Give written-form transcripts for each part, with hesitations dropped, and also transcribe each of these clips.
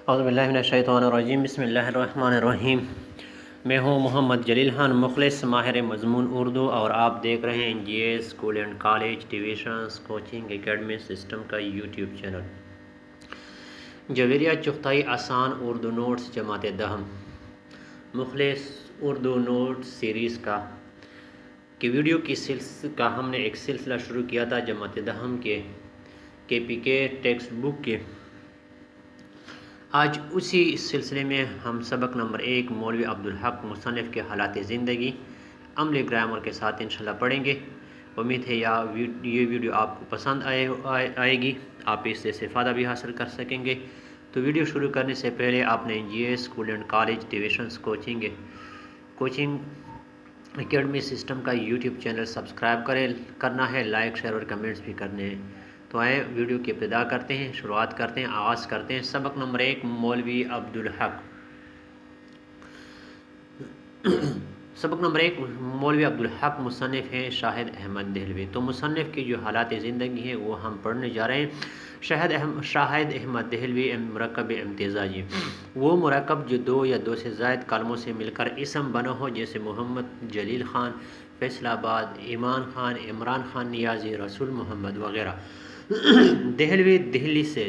اعوذ باللہ من الشیطان الرجیم، بسم اللہ الرحمن الرحیم۔ میں ہوں محمد جلیل خان مخلص، ماہر مضمون اردو، اور آپ دیکھ رہے ہیں G S school and college tuitions coaching academy system کا یوٹیوب چینل۔ جویریہ چغتائی آسان اردو نوٹس جماعت دہم مخلص اردو نوٹس سیریز کی ویڈیو کا ہم نے ایک سلسلہ شروع کیا تھا جماعت دہم کے پی کے ٹیکسٹ بک کے۔ آج اسی سلسلے میں ہم سبق نمبر 1 مولوی عبدالحق مصنف کے حالات زندگی عملی گرامر کے ساتھ انشاءاللہ پڑھیں گے۔ امید ہے یہ ویڈیو آپ کو پسند آئے گی، آپ اس سے استفادہ بھی حاصل کر سکیں گے۔ تو ویڈیو شروع کرنے سے پہلے آپ نے G S school and college tuitions coaching academy system کا یوٹیوب چینل سبسکرائب کرنا ہے، لائک شیئر اور کمنٹس بھی کرنے ہیں۔ تو آئے ویڈیو کی ابتدا کرتے ہیں، شروعات کرتے ہیں، آغاز کرتے ہیں۔ سبق نمبر 1 مولوی عبدالحق۔ سبق نمبر 1 مولوی عبدالحق مصنف ہیں شاہد احمد دہلوی۔ تو مصنف کی جو حالات زندگی ہیں وہ ہم پڑھنے جا رہے ہیں۔ شاہد احمد دہلوی مرکب امتزاجی، وہ مرکب جو 2 یا 2 سے زائد کلموں سے مل کر اسم بنا ہو، جیسے محمد، جلیل خان، فیصل آباد، ایمان خان، عمران خان نیازی، رسول محمد وغیرہ۔ دہلوی دہلی سے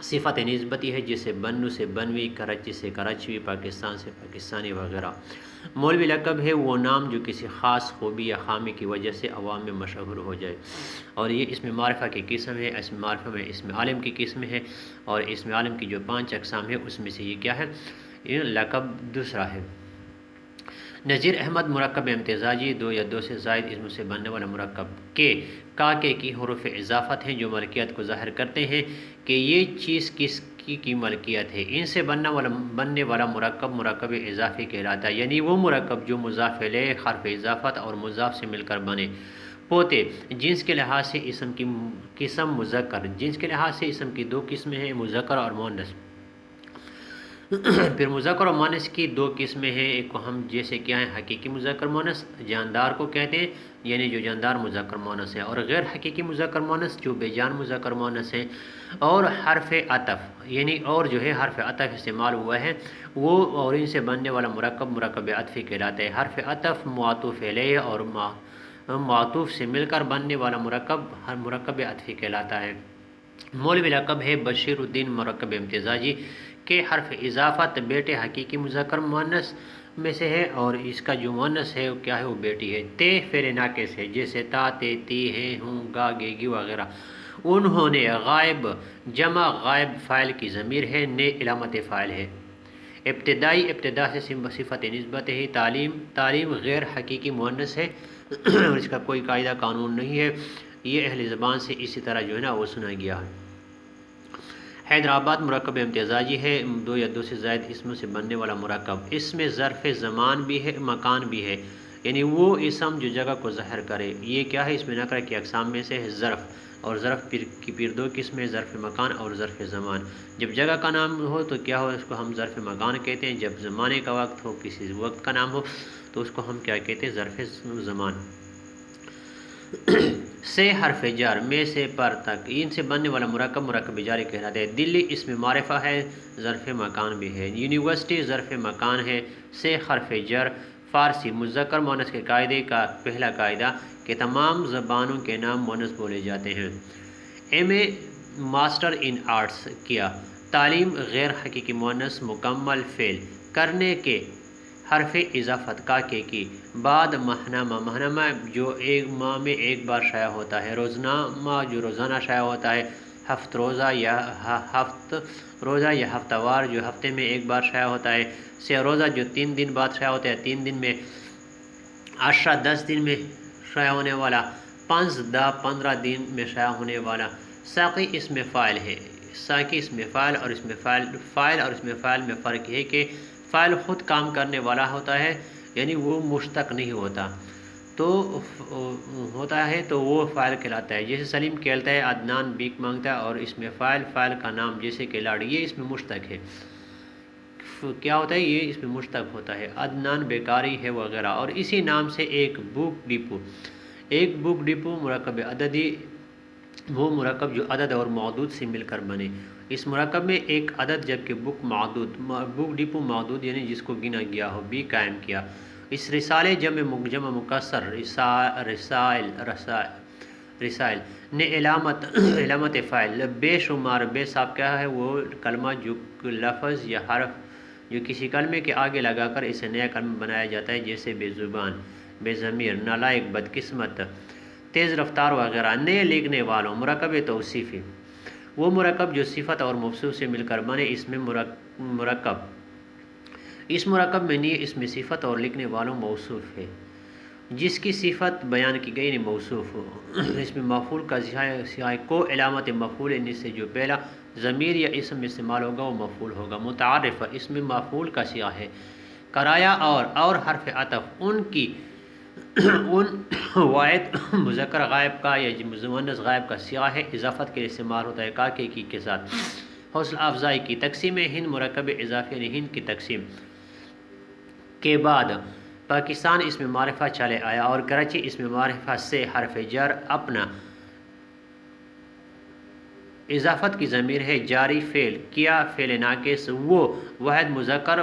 صفت نسبتی ہے، جیسے بنو سے بنوی، کراچی سے کراچی، پاکستان سے پاکستانی وغیرہ۔ مولوی لقب ہے وہ نام جو کسی خاص خوبی یا خامی کی وجہ سے عوام میں مشہور ہو جائے، اور یہ اسم معرفہ کی قسم ہے۔ اسم معرفہ میں اسم عالم کی قسم ہے، اور اسم عالم کی جو 5 اقسام ہے اس میں سے یہ کیا ہے؟ یہ لقب دوسرا ہے۔ نذیر احمد مرکب امتزاجی، 2 یا 2 سے زائد اسم سے بننے والا مرکب کے کی حروف اضافت ہیں جو ملکیت کو ظاہر کرتے ہیں کہ یہ چیز کس کی ملکیت ہے۔ ان سے بننے والا مرکب اضافی کہلاتا ہے، یعنی وہ مرکب جو مضاف الیہ، حرف اضافت اور مضاف سے مل کر بنے۔ پوتے، جنس کے لحاظ سے اسم کی قسم مذکر، جنس کے لحاظ سے اسم کی 2 قسمیں ہیں، مذکر اور مؤنث۔ پھر مذکر و مؤنث کی 2 قسمیں ہیں، ایک کو ہم جیسے کیا ہے حقیقی مذکر مؤنث، جاندار کو کہتے ہیں، یعنی جو جاندار مذکر مؤنث ہے، اور غیر حقیقی مذکر مؤنث جو بے جان مذکر مؤنث ہے۔ اور حرف عطف، یعنی اور جو ہے حرف عطف استعمال ہوا ہے وہ، اور ان سے بننے والا مرکب عطفی کہلاتا ہے۔ حرف عطف معطوف علیہ اور معطوف سے مل کر بننے والا مرکب عطفی کہلاتا ہے۔ مولوی لقب ہے بشیر الدین مرکب امتزاجی کے حرف اضافت بیٹے حقیقی مذکر مؤنث میں سے ہے، اور اس کا جو مؤنث ہے وہ کیا ہے؟ وہ بیٹی ہے۔ تے فعل ناقص ہے، جیسے تا، تے، تی، ہے، ہوں، گا، گیگی وغیرہ۔ انہوں نے، غائب جمع غائب فاعل کی ضمیر ہے، نے علامت فاعل ہے۔ ابتدائی، ابتدا سے صفت نسبت ہے۔ تعلیم غیر حقیقی مؤنث ہے اور اس کا کوئی قاعدہ قانون نہیں ہے، یہ اہل زبان سے اسی طرح جو ہے نا وہ سنا گیا ہے۔ حیدرآباد مرکب امتزاجی ہے، 2 یا 2 سے زائد اسموں سے بننے والا مرکب۔ اس میں ظرف زمان بھی ہے، مکان بھی ہے، یعنی وہ اسم جو جگہ کو ظاہر کرے۔ یہ کیا ہے؟ اس میں نکرہ کی اقسام میں سے ہے ظرف، اور ظرف کی پھر 2 قسمیں، ظرف مکان اور ظرف زمان۔ جب جگہ کا نام ہو تو کیا ہو؟ اس کو ہم ظرف مکان کہتے ہیں۔ جب زمانے کا وقت ہو، کسی وقت کا نام ہو، تو اس کو ہم کیا کہتے ہیں؟ ظرف زمان۔ سے حرف جار، میں سے پر تک، ان سے بننے والا مرکب جاری کہلاتا ہے۔ دلی اسم معرفہ ہے، ظرف مکان بھی ہے۔ یونیورسٹی ظرف مکان ہے۔ سے حرف جر۔ فارسی مذکر مؤنث کے قاعدے کا پہلا قاعدہ کہ تمام زبانوں کے نام مؤنث بولے جاتے ہیں۔ M A master in arts کیا۔ تعلیم غیر حقیقی مؤنث مکمل فعل۔ کرنے کے حرف اضافت کا کے کی۔ بعد ماہنامہ جو ایک ماہ میں ایک بار شائع ہوتا ہے۔ روزنامہ جو روزانہ شائع ہوتا ہے۔ ہفت روزہ یا ہفتہ وار جو ہفتے میں ایک بار شائع ہوتا ہے۔ 6 روزہ جو 3 دن بعد شائع ہوتا ہے، 3 دن میں۔ 10 10 دن میں شائع ہونے والا۔ 5 15 دن میں شائع ہونے والا۔ ساقی اسم فاعل ہے۔ ساقی اسم فاعل اور اسم فاعل میں فرق ہے کہ فاعل خود کام کرنے والا ہوتا ہے، یعنی وہ مشتق نہیں ہوتا، تو وہ فاعل کہلاتا ہے۔ جیسے سلیم کہلتا ہے عدنان بھیک مانگتا ہے، اور اسم فاعل کا نام جیسے کہ لاڑی، یہ اسم مشتق ہے۔ کیا ہوتا ہے؟ یہ اسم مشتق ہوتا ہے۔ عدنان بیکاری ہے وغیرہ۔ اور اسی نام سے ایک بک ڈپو مرکب عددی، وہ مرکب جو عدد اور معدود سے مل کر بنے۔ اس مرکب میں ایک عدد جبکہ بک ڈپو معدود یعنی جس کو گنا گیا ہو بھی قائم کیا۔ اس رسالے جمع مکسر رسائل نے علامت فاعل بے شمار بے صاحب کیا ہے وہ کلمہ جو لفظ یا حرف جو کسی کلمے کے آگے لگا کر اسے نیا کلمہ بنایا جاتا ہے، جیسے بے زبان، بے ضمیر، نالائق، بدقسمت، تیز رفتار وغیرہ۔ نئے لکھنے والوں مرکب توصیفی وہ مرکب جو صفت اور موصوف سے مل کر بنے۔ اس مرکب میں نئے اسم صفت اور لکھنے والوں موصوف ہے، جس کی صفت بیان کی گئی موصوف ہو۔ اس میں مفعول کا سیاہ کو علامت مفعول ان سے جو پہلا ضمیر یا اسم استعمال ہوگا وہ مفعول ہوگا۔ متعارف اس میں مفعول کا سیاہ ہے۔ کرایا اور حرف عطف ان واحد مذکر غائب کا یا مؤنث غائب کا سیاہ ہے، اضافت کے لیے استعمال ہوتا ہے کاکے کی کے ساتھ۔ حوصلہ افزائی کی تقسیم ہند مرکب اضافی یعنی ہند کی تقسیم کے بعد پاکستان اس میں معرفہ چلے آیا اور کراچی اس میں معرفہ سے حرف جر اپنا اضافت کی ضمیر ہے۔ جاری فعل کیا فعل ناقص وہ واحد مذکر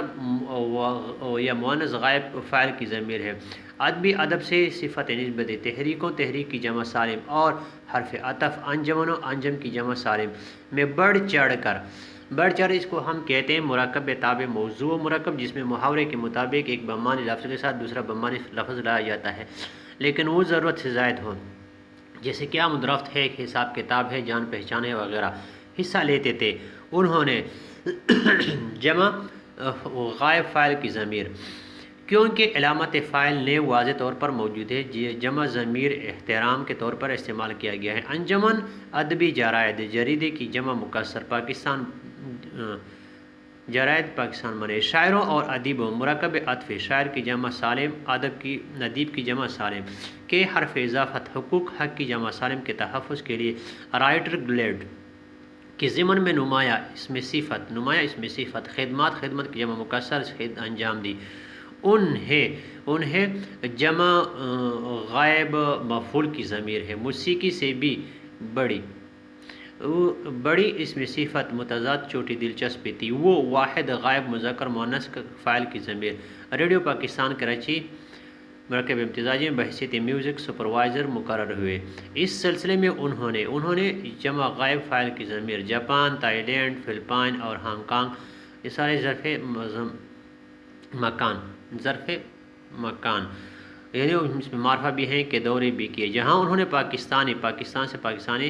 یا مؤنث غائب فاعل کی ضمیر ہے۔ ادبی ادب سے صفت نسبت تحریک کی جمع سالم اور حرف عطف انجم کی جمع سالم میں بڑھ چڑھ اس کو ہم کہتے ہیں مرکب تابع موضوع مرکب، جس میں محاورے کے مطابق ایک بمانی لفظ کے ساتھ دوسرا بمانی لفظ لایا جاتا ہے لیکن وہ ضرورت سے زائد ہو، جیسے کیا مدرفت ہے، حساب کتاب ہے، جان پہچان ہے وغیرہ۔ حصہ لیتے تھے انہوں نے جمع غائب فاعل کی ضمیر، کیونکہ علامت فاعل نے واضح طور پر موجود ہے، جمع ضمیر احترام کے طور پر استعمال کیا گیا ہے۔ انجمن ادبی جرائد جریدے کی جمع مکسر جرائد پاکستان بنے۔ شاعروں اور ادیبوں مرکب عطف شاعر کی جمع سالم ادیب کی جمع سالم کے حرف اضافت حقوق حق کی جمع سالم کے تحفظ کے لیے رائٹر گلیڈ کے ضمن میں نمایاں اسم صفت خدمت کی جمع مکسر انجام دی۔ انہیں جمع غائب مفعول کی ضمیر ہے۔ موسیقی سے بھی بڑی اسم صفت متضاد چھوٹی دلچسپی تھی، وہ واحد غائب مذکر مؤنث فاعل کی ضمیر۔ ریڈیو پاکستان کراچی مرکب امتزاجی میں بحیثیت میوزک سپروائزر مقرر ہوئے۔ اس سلسلے میں انہوں نے جمع غائب فاعل کی ضمیر جاپان، تائی لینڈ، فلپائن اور ہانگ کانگ یہ سارے ظرف مکان یعنی اس میں معرفہ بھی ہیں کہ دورے بھی کیے، جہاں انہوں نے پاکستان سے پاکستانی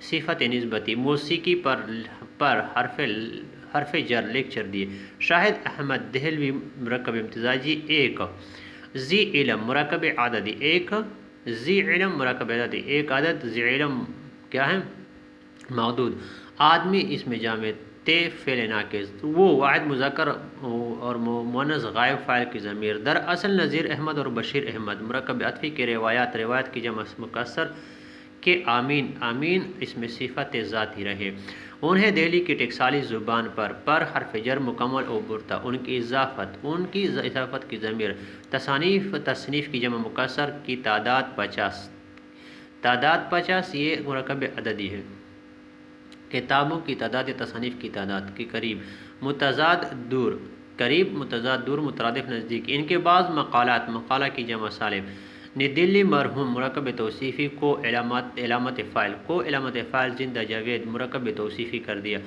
صفت نسبتی موسیقی پر حرف جر لیکچر دیے۔ شاہد احمد دہلوی مرکب امتزاجی ایک ذی علم مرکب عددی ایک عدد ذی علم کیا ہے معدود۔ آدمی اس میں جامع تے فعل ناقص وہ واحد مذکر اور مؤنث غائب فاعل کی ضمیر۔ دراصل نذیر احمد اور بشیر احمد مرکب عطفی کے روایت کی جمع مکسر کے آمین اس میں صفت ذاتی رہے۔ انہیں دہلی کی ٹکسالی زبان پر حرف جر مکمل عبور تھا۔ ان کی اضافت کی ضمیر تصنیف کی جمع مکسر کی تعداد 50 یہ مرکب عددی ہے۔ کتابوں کی تعداد یا تصانیف کی تعداد کے قریب متضاد دور مترادف نزدیک۔ ان کے بعض مقالہ کی جمع سالم نے دلی مرحوم مرکب توصیفی کو علامت فاعل زندہ جاوید مرکب توصیفی کر دیا۔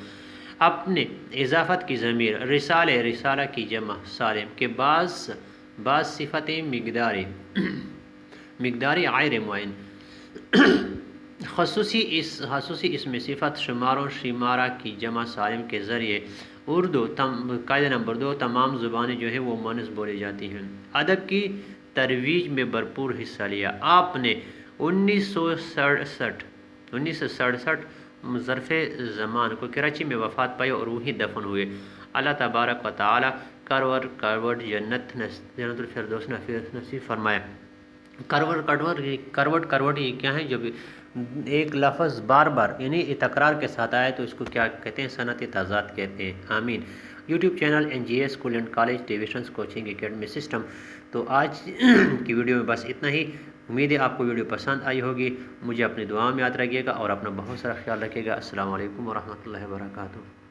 اپنے اضافت کی ضمیر رسالہ کی جمع سالم کے بعض صفتیں مقداری غیر معین خصوصی اسم صفت شمارہ کی جمع سالم کے ذریعے اردو قاعدہ نمبر 2 تمام زبانیں جو ہیں وہ مؤنث بولی جاتی ہیں۔ ادب کی ترویج میں بھرپور حصہ لیا۔ آپ نے 1967 ظرف زمان کو کراچی میں وفات پائی اور وہیں دفن ہوئے۔ اللہ تبارک و تعالی کروٹ جنت الفردوس نصیب فرمائے۔ کروٹ یہ کیا ہے؟ جب ایک لفظ بار یعنی تکرار کے ساتھ آئے تو اس کو کیا کہتے ہیں؟ صنعت تضاد کہتے ہیں۔ آمین۔ YouTube channel NGA school and college divisions coaching academy system. تو آج کی ویڈیو میں بس اتنا ہی۔ امید ہے آپ کو ویڈیو پسند آئی ہوگی. مجھے اپنی دعا میں یاد رکھیے گا اور اپنا بہت سارا خیال رکھیے گا. السلام علیکم ورحمۃ اللہ وبرکاتہ.